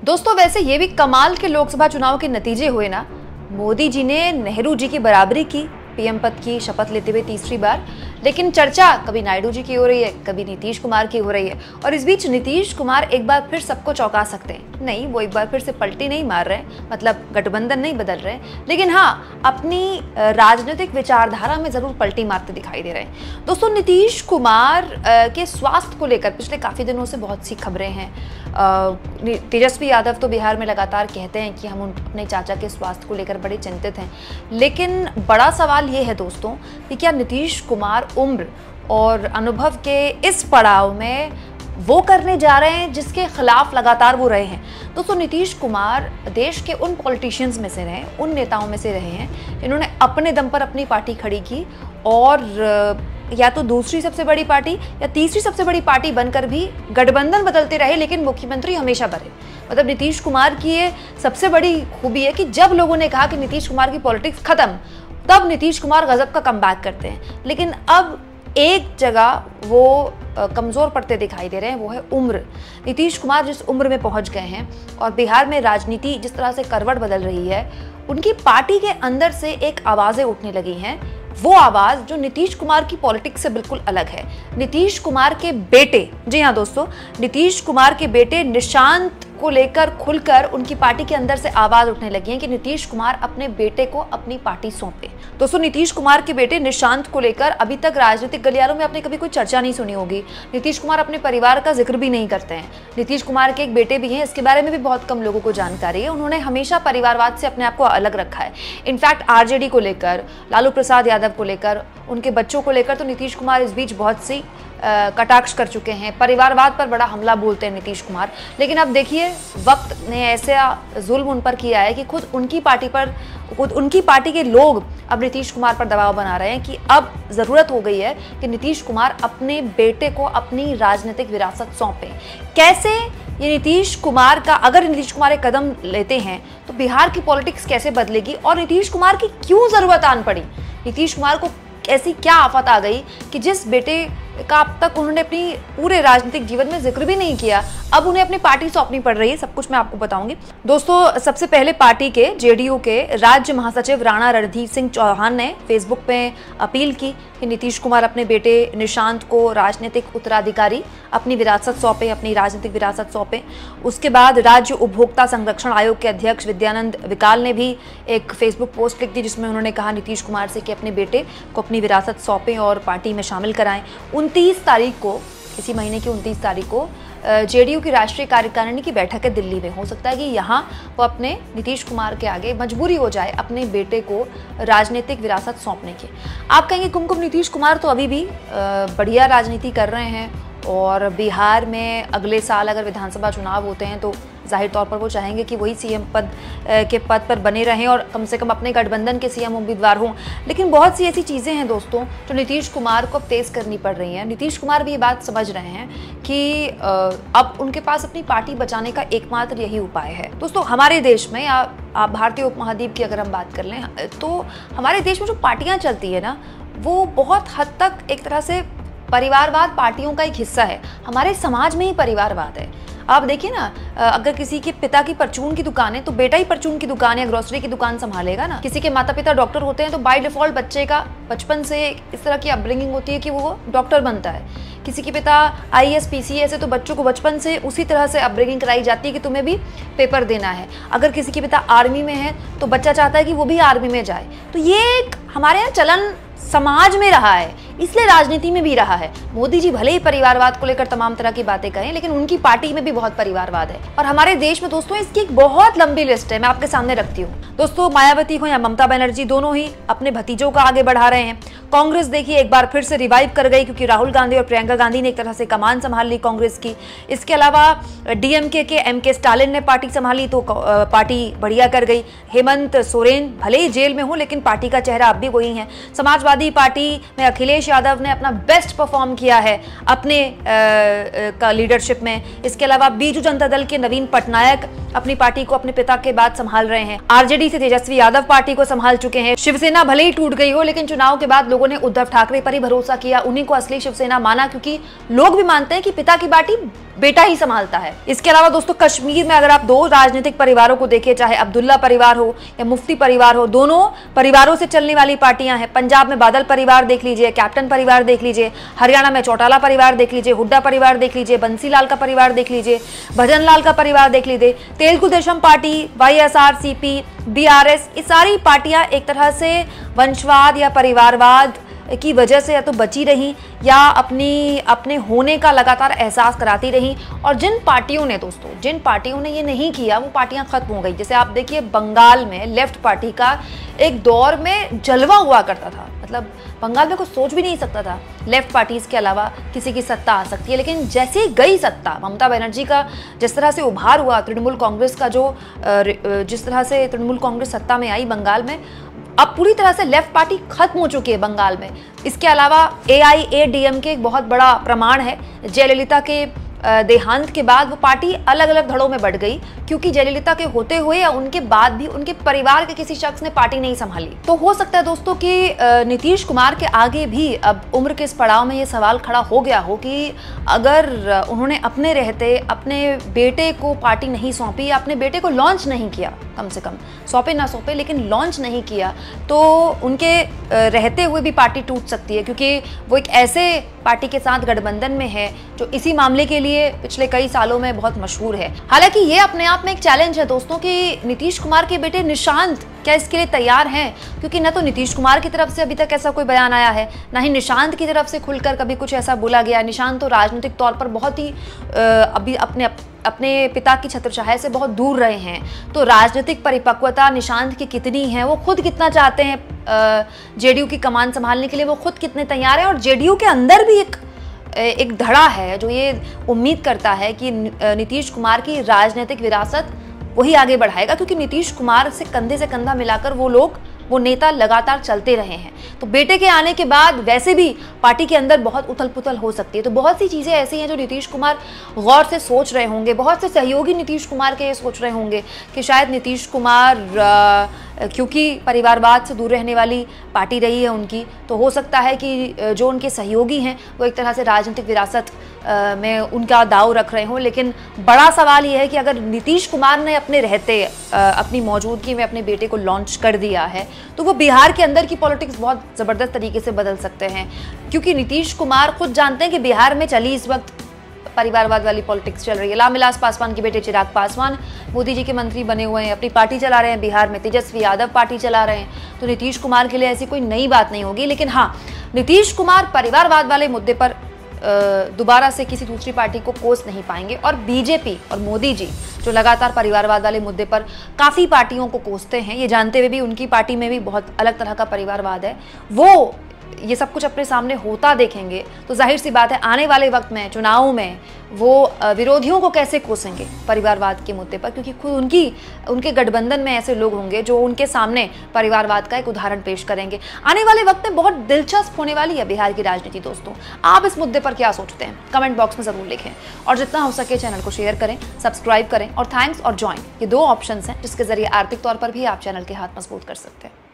दोस्तों वैसे ये भी कमाल के लोकसभा चुनाव के नतीजे हुए ना। मोदी जी ने नेहरू जी की बराबरी की पीएम पद की शपथ लेते हुए तीसरी बार, लेकिन चर्चा कभी नायडू जी की हो रही है, कभी नीतीश कुमार की हो रही है। और इस बीच नीतीश कुमार एक बार फिर सबको चौंका सकते हैं। नहीं, वो एक बार फिर से पलटी नहीं मार रहे, मतलब गठबंधन नहीं बदल रहे, लेकिन हाँ अपनी राजनीतिक विचारधारा में जरूर पलटी मारते दिखाई दे रहे हैं। दोस्तों नीतीश कुमार के स्वास्थ्य को लेकर पिछले काफी दिनों से बहुत सी खबरें हैं। तेजस्वी यादव तो बिहार में लगातार कहते हैं कि हम अपने चाचा के स्वास्थ्य को लेकर बड़े चिंतित हैं, लेकिन बड़ा सवाल ये है दोस्तों कि क्या नीतीश कुमार उम्र और अनुभव के इस पड़ाव में वो करने जा रहे हैं जिसके खिलाफ लगातार वो रहे हैं। दोस्तों नीतीश कुमार देश के उन पॉलिटिशियंस में से रहे, उन नेताओं में से रहे हैं जिन्होंने अपने दम पर अपनी पार्टी खड़ी की और या तो दूसरी सबसे बड़ी पार्टी या तीसरी सबसे बड़ी पार्टी बनकर भी गठबंधन बदलते रहे, लेकिन मुख्यमंत्री हमेशा बने। मतलब नीतीश कुमार की ये सबसे बड़ी खूबी है कि जब लोगों ने कहा कि नीतीश कुमार की पॉलिटिक्स खत्म, तब नीतीश कुमार गजब का कमबैक करते हैं। लेकिन अब एक जगह वो कमज़ोर पड़ते दिखाई दे रहे हैं, वो है उम्र। नीतीश कुमार जिस उम्र में पहुंच गए हैं और बिहार में राजनीति जिस तरह से करवट बदल रही है, उनकी पार्टी के अंदर से एक आवाज़ें उठने लगी हैं। वो आवाज़ जो नीतीश कुमार की पॉलिटिक्स से बिल्कुल अलग है। नीतीश कुमार के बेटे, जी हाँ दोस्तों, नीतीश कुमार के बेटे निशांत को लेकर खुलकर उनकी पार्टी के अंदर से आवाज उठने लगी है कि नीतीश कुमार अपने बेटे को अपनी पार्टी सौंपे। दोस्तों नीतीश कुमार के बेटे निशांत को लेकर अभी तक राजनीतिक गलियारों में आपने कभी कोई चर्चा नहीं सुनी होगी। नीतीश कुमार अपने परिवार का जिक्र भी नहीं करते हैं। नीतीश कुमार के एक बेटे भी हैं, इसके बारे में भी बहुत कम लोगों को जानकारी है। उन्होंने हमेशा परिवारवाद से अपने आप को अलग रखा है। इनफैक्ट आरजेडी को लेकर, लालू प्रसाद यादव को लेकर, उनके बच्चों को लेकर तो नीतीश कुमार इस बीच बहुत सी कटाक्ष कर चुके हैं। परिवारवाद पर बड़ा हमला बोलते हैं नीतीश कुमार। लेकिन अब देखिए वक्त ने ऐसा जुल्म उन पर किया है कि खुद उनकी पार्टी के लोग अब नीतीश कुमार पर दबाव बना रहे हैं कि अब जरूरत हो गई है कि नीतीश कुमार अपने बेटे को अपनी राजनीतिक विरासत सौंपें। कैसे ये नीतीश कुमार का, अगर नीतीश कुमार एक कदम लेते हैं तो बिहार की पॉलिटिक्स कैसे बदलेगी और नीतीश कुमार की क्यों जरूरत आन पड़ी, नीतीश कुमार को ऐसी क्या आफत आ गई कि जिस बेटे का अब तक उन्होंने अपनी पूरे राजनीतिक जीवन में जिक्र भी नहीं किया, अब उन्हें अपनी पार्टी सौंपनी पड़ रही है। सब कुछ मैं आपको बताऊंगी। दोस्तों सबसे पहले पार्टी के जेडीयू के राज्य महासचिव राणा रणधीर सिंह चौहान ने फेसबुक पे अपील की कि नीतीश कुमार अपने बेटे निशांत को राजनीतिक उत्तराधिकारी अपनी विरासत सौंपे, अपनी राजनीतिक विरासत सौंपे। उसके बाद राज्य उपभोक्ता संरक्षण आयोग के अध्यक्ष विद्यानंद विकाल ने भी एक फेसबुक पोस्ट लिख दी जिसमें उन्होंने कहा नीतीश कुमार से कि अपने बेटे को अपनी विरासत सौंपें और पार्टी में शामिल कराएं। 29 तारीख को, इसी महीने की 29 तारीख को जेडीयू की राष्ट्रीय कार्यकारिणी की बैठक है दिल्ली में। हो सकता है कि यहाँ वो अपने नीतीश कुमार के आगे मजबूरी हो जाए अपने बेटे को राजनीतिक विरासत सौंपने की। आप कहेंगे कुमकुम नीतीश कुमार तो अभी भी बढ़िया राजनीति कर रहे हैं और बिहार में अगले साल अगर विधानसभा चुनाव होते हैं तो जाहिर तौर पर वो चाहेंगे कि वही सीएम के पद पर बने रहें और कम से कम अपने गठबंधन के सीएम उम्मीदवार हों। लेकिन बहुत सी ऐसी चीज़ें हैं दोस्तों जो नीतीश कुमार को अब तेज़ करनी पड़ रही हैं। नीतीश कुमार भी ये बात समझ रहे हैं कि अब उनके पास अपनी पार्टी बचाने का एकमात्र यही उपाय है। दोस्तों हमारे देश में, या आप भारतीय उपमहाद्वीप की अगर हम बात कर लें, तो हमारे देश में जो पार्टियाँ चलती है ना, वो बहुत हद तक एक तरह से परिवारवाद पार्टियों का एक हिस्सा है। हमारे समाज में ही परिवारवाद है। आप देखिए ना, अगर किसी के पिता की परचून की दुकान है तो बेटा ही परचून की दुकान या ग्रोसरी की दुकान संभालेगा ना। किसी के माता पिता डॉक्टर होते हैं तो बाय डिफॉल्ट बच्चे का बचपन से इस तरह की अपब्रिंगिंग होती है कि वो डॉक्टर बनता है। किसी के पिता आईएएस पीसीएस है तो बच्चों को बचपन से उसी तरह से अपब्रिंगिंग कराई जाती है कि तुम्हें भी पेपर देना है। अगर किसी के पिता आर्मी में है तो बच्चा चाहता है कि वो भी आर्मी में जाए। तो ये एक हमारे यहाँ चलन समाज में रहा है, इसलिए राजनीति में भी रहा है। मोदी जी भले ही परिवारवाद को लेकर तमाम तरह की बातें करें, लेकिन उनकी पार्टी में भी बहुत परिवारवाद है। और हमारे देश में दोस्तों इसकी एक बहुत लंबी लिस्ट है, मैं आपके सामने रखती हूँ। दोस्तों मायावती हो या ममता बनर्जी, दोनों ही अपने भतीजों का आगे बढ़ा रहे हैं। कांग्रेस देखिए एक बार फिर से रिवाइव कर गई क्योंकि राहुल गांधी और प्रियंका गांधी ने एक तरह से कमान संभाल ली कांग्रेस की। इसके अलावा डीएमके के एमके स्टालिन ने पार्टी संभाली तो पार्टी बढ़िया कर गई। हेमंत सोरेन भले ही जेल में हो लेकिन पार्टी का चेहरा अब भी वही है। समाजवादी पार्टी में अखिलेश यादव ने अपना बेस्ट परफॉर्म किया है अपने का लीडरशिप में। इसके अलावा बीजू जनता दल के नवीन पटनायक अपनी पार्टी को अपने पिता के बाद संभाल रहे हैं। आरजेडी से तेजस्वी यादव पार्टी को संभाल चुके हैं। शिवसेना भले ही टूट गई हो लेकिन चुनाव के बाद लोगों ने उद्धव ठाकरे पर ही भरोसा किया, उन्हीं को असली शिवसेना माना, क्योंकि लोग भी मानते हैं कि पिता की पार्टी बेटा ही संभालता है। इसके अलावा दोस्तों कश्मीर में अगर आप दो राजनीतिक परिवारों को देखें, चाहे अब्दुल्ला परिवार हो या मुफ्ती परिवार हो, दोनों परिवारों से चलने वाली पार्टियां हैं। पंजाब में बादल परिवार देख लीजिए, कैप्टन परिवार देख लीजिए, हरियाणा में चौटाला परिवार देख लीजिए, हुड्डा परिवार देख लीजिए, बंसीलाल का परिवार देख लीजिए, भजन लाल का परिवार देख लीजिए, Telugu Desam party, YSRCP, BRS, ये सारी पार्टियां एक तरह से वंशवाद या परिवारवाद की वजह से या तो बची रही या अपने होने का लगातार एहसास कराती रही। और जिन पार्टियों ने ये नहीं किया वो पार्टियां खत्म हो गई। जैसे आप देखिए बंगाल में लेफ्ट पार्टी का एक दौर में जलवा हुआ करता था, मतलब बंगाल में कुछ सोच भी नहीं सकता था लेफ्ट पार्टीज के अलावा किसी की सत्ता आ सकती है। लेकिन जैसे गई सत्ता, ममता बनर्जी का जिस तरह से उभार हुआ, तृणमूल कांग्रेस का जिस तरह से तृणमूल कांग्रेस सत्ता में आई बंगाल में, अब पूरी तरह से लेफ्ट पार्टी खत्म हो चुकी है बंगाल में। इसके अलावा AIADMK एक बहुत बड़ा प्रमाण है। जयललिता के देहांत के बाद वो पार्टी अलग अलग धड़ों में बढ़ गई, क्योंकि जयललिता के होते हुए या उनके बाद भी उनके परिवार के किसी शख्स ने पार्टी नहीं संभाली। तो हो सकता है दोस्तों कि नीतीश कुमार के आगे भी अब उम्र के इस पड़ाव में ये सवाल खड़ा हो गया हो कि अगर उन्होंने अपने रहते अपने बेटे को पार्टी नहीं सौंपी या अपने बेटे को लॉन्च नहीं किया, कम से कम सौंपे ना सौंपे लेकिन लॉन्च नहीं किया, तो उनके रहते हुए भी पार्टी टूट सकती है, क्योंकि वो एक ऐसे पार्टी के साथ गठबंधन में है जो इसी मामले के लिए पिछले कई सालों में बहुत मशहूर है। हालांकि ये अपने आप में एक चैलेंज है दोस्तों कि नीतीश कुमार के बेटे निशांत क्या इसके लिए तैयार हैं, क्योंकि न तो नीतीश कुमार की तरफ से अभी तक ऐसा कोई बयान आया है, ना ही निशांत की तरफ से खुलकर कभी कुछ ऐसा बोला गया। निशांत तो राजनीतिक तौर पर बहुत ही अभी अपने पिता की छत्रछाया से बहुत दूर रहे हैं। तो राजनीतिक परिपक्वता निशांत की कितनी है, वो खुद कितना चाहते हैं JDU की कमान संभालने के लिए, वो खुद कितने तैयार हैं। और JDU के अंदर भी एक धड़ा है जो ये उम्मीद करता है कि नीतीश कुमार की राजनीतिक विरासत वही आगे बढ़ाएगा, क्योंकि नीतीश कुमार से कंधा मिलाकर वो नेता लगातार चलते रहे हैं। तो बेटे के आने के बाद वैसे भी पार्टी के अंदर बहुत उथल पुथल हो सकती है। तो बहुत सी चीज़ें ऐसी हैं जो नीतीश कुमार गौर से सोच रहे होंगे, बहुत से सहयोगी नीतीश कुमार के ये सोच रहे होंगे कि शायद नीतीश कुमार क्योंकि परिवारवाद से दूर रहने वाली पार्टी रही है उनकी, तो हो सकता है कि जो उनके सहयोगी हैं वो एक तरह से राजनीतिक विरासत में उनका दाव रख रहे हों। लेकिन बड़ा सवाल ये है कि अगर नीतीश कुमार ने अपने रहते अपनी मौजूदगी में अपने बेटे को लॉन्च कर दिया है, तो वो बिहार के अंदर की पॉलिटिक्स बहुत ज़बरदस्त तरीके से बदल सकते हैं, क्योंकि नीतीश कुमार खुद जानते हैं कि बिहार में चली इस वक्त परिवारवाद वाली पॉलिटिक्स चल रही है। रामविलास पासवान के बेटे चिराग पासवान मोदी जी के मंत्री बने हुए हैं, अपनी पार्टी चला रहे हैं बिहार में, तेजस्वी यादव पार्टी चला रहे हैं। तो नीतीश कुमार के लिए ऐसी कोई नई बात नहीं होगी। लेकिन हाँ, नीतीश कुमार परिवारवाद वाले मुद्दे पर दोबारा से किसी दूसरी पार्टी को कोस नहीं पाएंगे। और बीजेपी और मोदी जी जो लगातार परिवारवाद वाले मुद्दे पर काफ़ी पार्टियों को कोसते हैं, ये जानते हुए भी उनकी पार्टी में भी बहुत अलग तरह का परिवारवाद है, वो ये सब कुछ अपने सामने होता देखेंगे तो जाहिर सी बात है आने वाले वक्त में चुनाव में वो विरोधियों को कैसे कोसेंगे परिवारवाद के मुद्दे पर, क्योंकि खुद उनके गठबंधन में ऐसे लोग होंगे जो उनके सामने परिवारवाद का एक उदाहरण पेश करेंगे। आने वाले वक्त में बहुत दिलचस्प होने वाली है बिहार की राजनीति। दोस्तों, आप इस मुद्दे पर क्या सोचते हैं कमेंट बॉक्स में ज़रूर लिखें, और जितना हो सके चैनल को शेयर करें, सब्सक्राइब करें और थैंक्स और ज्वाइन, ये दो ऑप्शंस हैं जिसके जरिए आर्थिक तौर पर भी आप चैनल के हाथ मजबूत कर सकते हैं।